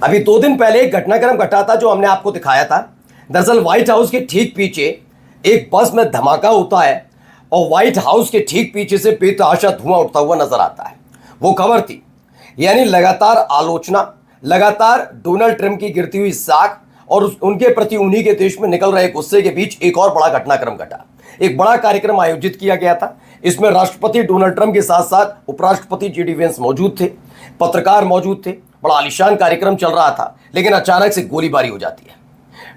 अभी 2 दिन पहले एक घटनाक्रम घटा था जो हमने आपको दिखाया था। दरअसल व्हाइट हाउस के ठीक पीछे एक बस में धमाका होता है और व्हाइट हाउस के ठीक पीछे से बेतहाशा धुआं उठता हुआ नजर आता है। वो खबर थी, यानी लगातार आलोचना, लगातार डोनाल्ड ट्रंप की गिरती हुई साख और उनके प्रति उन्हीं के देश में निकल रहे गुस्से के बीच एक और बड़ा घटनाक्रम घटा। एक बड़ा कार्यक्रम आयोजित किया गया था। इसमें राष्ट्रपति डोनाल्ड ट्रंप के साथ साथ उपराष्ट्रपति जेडी वेंस मौजूद थे, पत्रकार मौजूद थे। बड़ा आलीशान कार्यक्रम चल रहा था, लेकिन अचानक से गोलीबारी हो जाती है।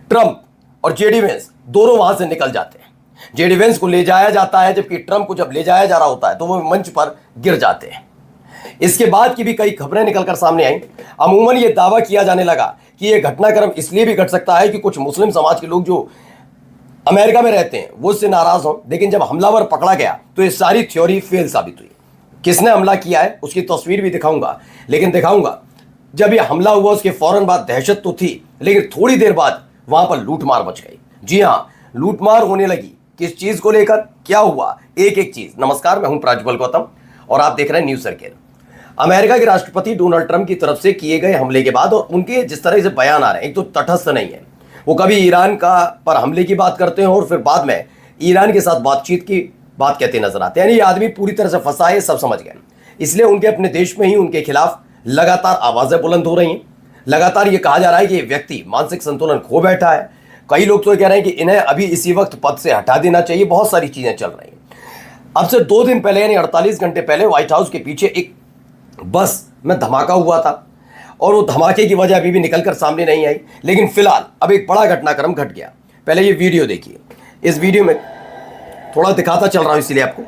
ट्रंप और जेडी वेंस दोनों वहां से निकल जाते हैं। जेडी वेंस को ले जाया जाता है, जबकि ट्रंप को जब ले जाया जा रहा होता है तो वो मंच पर गिर जाते हैं। इसके बाद की भी कई खबरें निकलकर सामने आई। अमूमन ये दावा किया जाने लगा कि यह घटनाक्रम इसलिए भी घट सकता है कि कुछ मुस्लिम समाज के लोग जो अमेरिका में रहते हैं वो इससे नाराज हों। लेकिन जब हमलावर पकड़ा गया तो ये सारी थ्योरी फेल साबित हुई। किसने हमला किया है उसकी तस्वीर भी दिखाऊंगा, लेकिन दिखाऊंगा जब यह हमला हुआ उसके फौरन बाद दहशत तो थी, लेकिन थोड़ी देर बाद वहां पर लूटमार मच गई। जी हाँ, लूटमार होने लगी। किस चीज को लेकर, क्या हुआ, एक एक चीज। नमस्कार, मैं हूं प्राज्वल गौतम और आप देख रहे हैं न्यूज सर्किल। अमेरिका के राष्ट्रपति डोनाल्ड ट्रंप की तरफ से किए गए हमले के बाद और उनके जिस तरह से बयान आ रहे हैं, एक तो तटस्थ नहीं है। वो कभी ईरान का पर हमले की बात करते हैं और फिर बाद में ईरान के साथ बातचीत की बात कहते नजर आते हैं। यानी ये आदमी पूरी तरह से फंसा है, सब समझ गए। इसलिए उनके अपने देश में ही उनके खिलाफ लगातार आवाजें बुलंद हो रही हैं। लगातार ये कहा जा रहा है कि ये व्यक्ति मानसिक संतुलन खो बैठा है। कई लोग तो कह रहे हैं कि इन्हें अभी इसी वक्त पद से हटा देना चाहिए। बहुत सारी चीजें चल रही हैं। अब से 2 दिन पहले यानी 48 घंटे पहले व्हाइट हाउस के पीछे एक बस में धमाका हुआ था और वो धमाके की वजह अभी भी निकलकर सामने नहीं आई। लेकिन फिलहाल अब एक बड़ा घटनाक्रम घट गया। पहले ये वीडियो देखिए। इस वीडियो में थोड़ा दिखाता चल रहा हूं इसलिए आपको।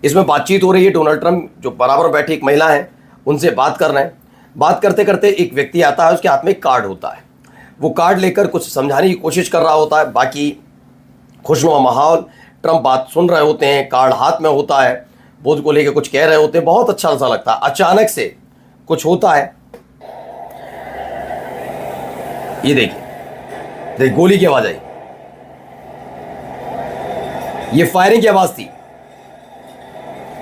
इसमें बातचीत हो रही है। डोनाल्ड ट्रंप जो बराबर बैठी एक महिला है उनसे बात कर रहे हैं। बात करते करते एक व्यक्ति आता है, उसके हाथ में एक कार्ड होता है। वो कार्ड लेकर कुछ समझाने की कोशिश कर रहा होता है। बाकी खुशनुमा माहौल, ट्रंप बात सुन रहे होते हैं, कार्ड हाथ में होता है, वो को लेकर कुछ कह रहे होते हैं। बहुत अच्छा सा लगता है। अचानक से कुछ होता है। ये देखिए, गोली की आवाज आई। ये फायरिंग की आवाज थी।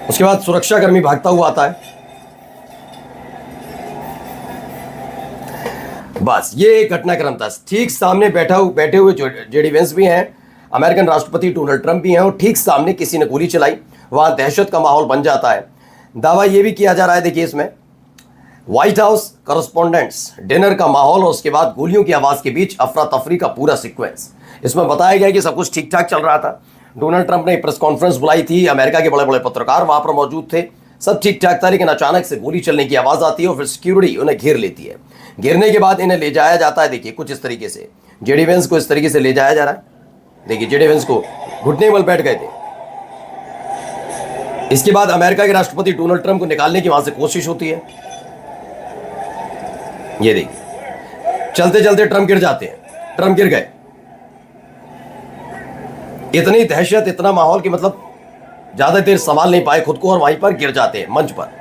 उसके बाद सुरक्षाकर्मी भागता हुआ आता है। बस ये एक घटनाक्रम था। ठीक सामने बैठे हुए जेडी वेंस भी हैं, अमेरिकन राष्ट्रपति डोनाल्ड ट्रंप भी हैं और ठीक सामने किसी ने गोली चलाई। वहां दहशत का माहौल बन जाता है। दावा यह भी किया जा रहा है, देखिए इसमें व्हाइट हाउस करस्पॉन्डेंट्स डिनर का माहौल और उसके बाद गोलियों की आवाज के बीच अफरा तफरी का पूरा सीक्वेंस। इसमें बताया गया कि सब कुछ ठीक ठाक चल रहा था। डोनाल्ड ट्रंप ने प्रेस कॉन्फ्रेंस बुलाई थी। अमेरिका के बड़े बड़े पत्रकार वहां पर मौजूद थे। सब ठीक ठाक था, लेकिन अचानक से गोली चलने की आवाज आती है और फिर सिक्योरिटी उन्हें घेर लेती है। घेरने के बाद इन्हें ले जाया जाता है। देखिए कुछ इस तरीके से जेडी वेंस को इस तरीके से ले जाया जा रहा है। देखिए जेडी वेंस को घुटने बल बैठ गए थे। इसके बाद अमेरिका के राष्ट्रपति डोनाल्ड ट्रंप को निकालने की वहां से कोशिश होती है। ये देखिए, चलते चलते ट्रंप गिर जाते हैं। ट्रंप गिर गए। इतनी दहशत, इतना माहौल कि मतलब ज्यादा देर संभाल नहीं पाए खुद को और वहीं पर गिर जाते हैं मंच पर।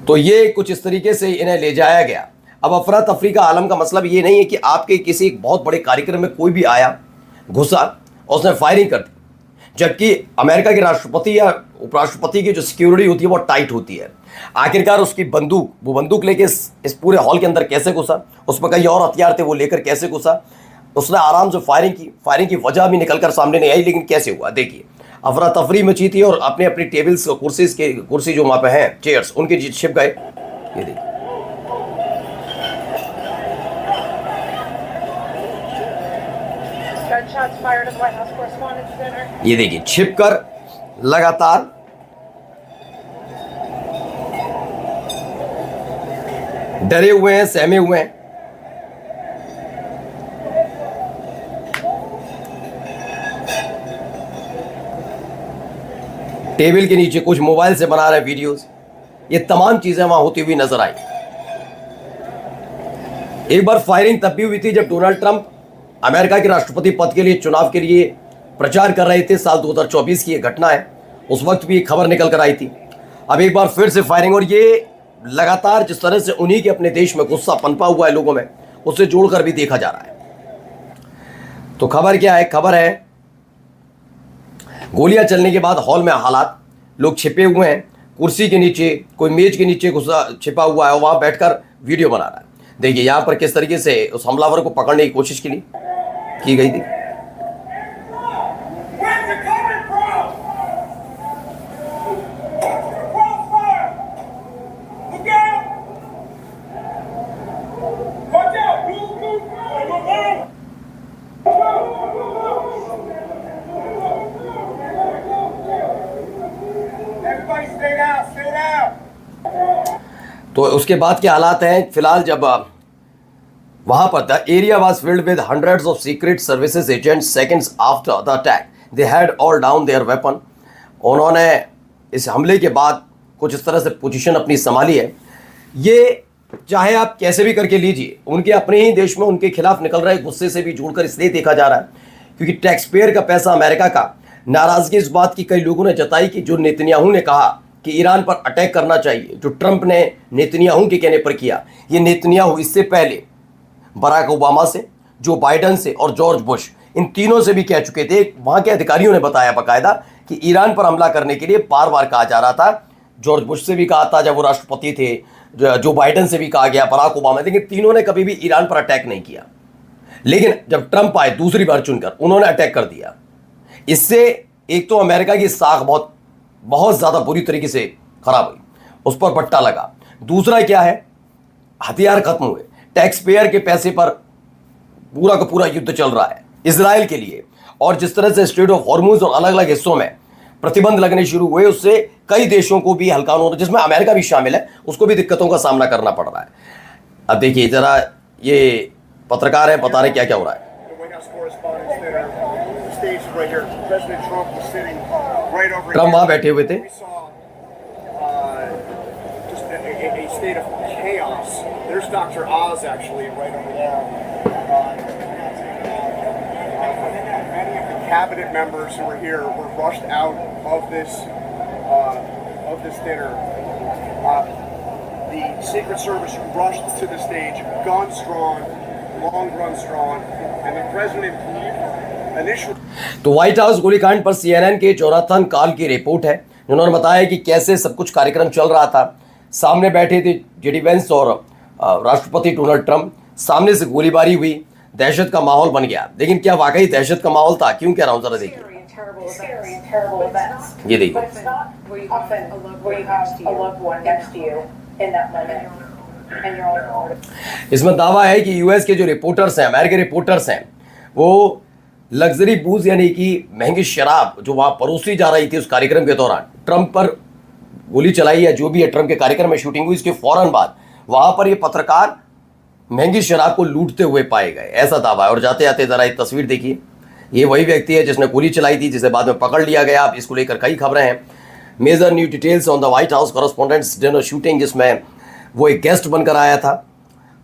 तो ये कुछ इस तरीके से इन्हें ले जाया गया। अब अफरा तफरी का आलम का मतलब ये नहीं है कि आपके किसी बहुत बड़े कार्यक्रम में कोई भी आया, घुसा और उसने फायरिंग कर दी, जबकि अमेरिका के राष्ट्रपति या उपराष्ट्रपति की जो सिक्योरिटी होती है वो टाइट होती है। आखिरकार उसकी बंदूक, वो बंदूक लेके इस पूरे हॉल के अंदर कैसे घुसा, उस पर कई और हथियार थे, वो लेकर कैसे घुसा, उसने आराम से फायरिंग की वजह भी निकलकर सामने नहीं आई, लेकिन कैसे हुआ देखिए। अफरा तफरी मची थी और अपने अपनी टेबल्स, कुर्सी जो वहां पे हैं, चेयर्स, उनके छिप गए। ये देखिए, ये देखिए, छिप कर लगातार डरे हुए हैं, सहमे हुए हैं। टेबल के नीचे कुछ मोबाइल से बना रहे वीडियोस। ये तमाम चीजें वहां होती हुई नजर आई। एक बार फायरिंग तब भी हुई थी जब डोनाल्ड ट्रंप अमेरिका के राष्ट्रपति पद के लिए चुनाव के लिए प्रचार कर रहे थे। साल 2024 की ये घटना है। उस वक्त भी एक खबर निकल कर आई थी। अब एक बार फिर से फायरिंग, और ये लगातार जिस तरह से उन्हीं के अपने देश में गुस्सा पनपा हुआ है लोगों में, उससे जोड़कर भी देखा जा रहा है। तो खबर क्या है? खबर है गोलियां चलने के बाद हॉल में हालात, लोग छिपे हुए हैं, कुर्सी के नीचे, कोई मेज के नीचे घुसा छिपा हुआ है और वहां बैठकर वीडियो बना रहा है। देखिए यहाँ पर किस तरीके से उस हमलावर को पकड़ने की कोशिश की गई थी। तो उसके बाद के हालात हैं फिलहाल, जब वहां पर the area was filled with hundreds of secret services agents seconds after the attack, they had all down their weapon. उन्होंने इस हमले के बाद कुछ इस तरह से पोजीशन अपनी संभाली है। ये चाहे आप कैसे भी करके लीजिए, उनके अपने ही देश में उनके खिलाफ निकल रहे गुस्से से भी जोड़कर इसलिए देखा जा रहा है क्योंकि टैक्स पेयर का पैसा अमेरिका का। नाराजगी इस बात की कई लोगों ने जताई कि जो नेतन्याहू ने कहा कि ईरान पर अटैक करना चाहिए, जो ट्रंप ने नेतन्याहू के कहने पर किया, ये नेतन्याहू इससे पहले बराक ओबामा से, जो बाइडन से और जॉर्ज बुश, इन तीनों से भी कह चुके थे। वहां के अधिकारियों ने बताया बाकायदा कि ईरान पर हमला करने के लिए बार बार कहा जा रहा था। जॉर्ज बुश से भी कहा था जब वो राष्ट्रपति थे, जो बाइडन से भी कहा गया, बराक ओबामा, लेकिन तीनों ने कभी भी ईरान पर अटैक नहीं किया। लेकिन जब ट्रंप आए दूसरी बार चुनकर, उन्होंने अटैक कर दिया। इससे एक तो अमेरिका की साख बहुत ज़्यादा बुरी तरीके से खराब हुई, उस पर पट्टा लगा। दूसरा क्या है, हथियार खत्म हुए, टैक्स पेयर के पैसे पर पूरा का पूरा युद्ध चल रहा है इजराइल के लिए। और जिस तरह से स्ट्रेट ऑफ हॉर्मुज और अलग अलग हिस्सों में प्रतिबंध लगने शुरू हुए, उससे कई देशों को भी हल्का होना, जिसमें अमेरिका भी शामिल है, उसको भी दिक्कतों का सामना करना पड़ रहा है। अब देखिए जरा, ये पत्रकार है, बता रहे क्या क्या हो रहा है। ट्रम्प वहां बैठे हुए थे। Cabinet members who were here were rushed out of this dinner. The Secret Service rushed to the stage, guns drawn, long guns drawn, and the president initially. तो व्हाइट हाउस गोलीकांड पर CNN के Jonathan काल की report है, जिन्होंने बताया कि कैसे सब कुछ कार्यक्रम चल रहा था। सामने बैठे थे जेडी वेंस और राष्ट्रपति डोनाल्ड ट्रंप, सामने से गोलीबारी हुई, दहशत का माहौल बन गया। लेकिन क्या वाकई दहशत का माहौल था? क्यों कह रहा हूं, जरा देखिए। ये देखिए, इसमें दावा है कि यूएस के जो रिपोर्टर्स हैं, अमेरिकी रिपोर्टर्स हैं, वो लग्जरी बूज यानी कि महंगी शराब जो वहां परोसी जा रही थी उस कार्यक्रम के दौरान, ट्रंप पर गोली चलाई या जो भी है, ट्रंप के कार्यक्रम में शूटिंग हुई, इसके फौरन बाद वहां पर ये पत्रकार महंगी शराब को लूटते हुए पाए गए, ऐसा दावा है। और जाते जाते जरा एक तस्वीर देखिए, ये वही व्यक्ति है जिसने गोली चलाई थी, जिसे बाद में पकड़ लिया गया। अब इसको लेकर कई खबरें हैं। Major new details on the White House correspondents dinner shooting, जिसमें वो एक गेस्ट बनकर आया था,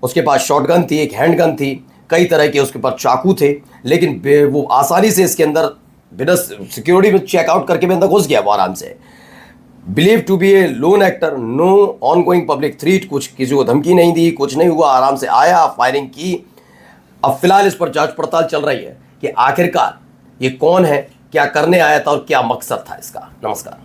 उसके पास शॉटगन थी, एक हैंडगन थी, कई तरह के उसके पास चाकू थे, लेकिन वो आसानी से इसके अंदर बिना सिक्योरिटी में चेकआउट करके भी अंदर घुस गया वो आराम से। Believe to be a lone actor, no ongoing public threat, कुछ किसी को धमकी नहीं दी, कुछ नहीं हुआ, आराम से आया, फायरिंग की। अब फिलहाल इस पर जांच पड़ताल चल रही है कि आखिरकार ये कौन है, क्या करने आया था और क्या मकसद था इसका। नमस्कार।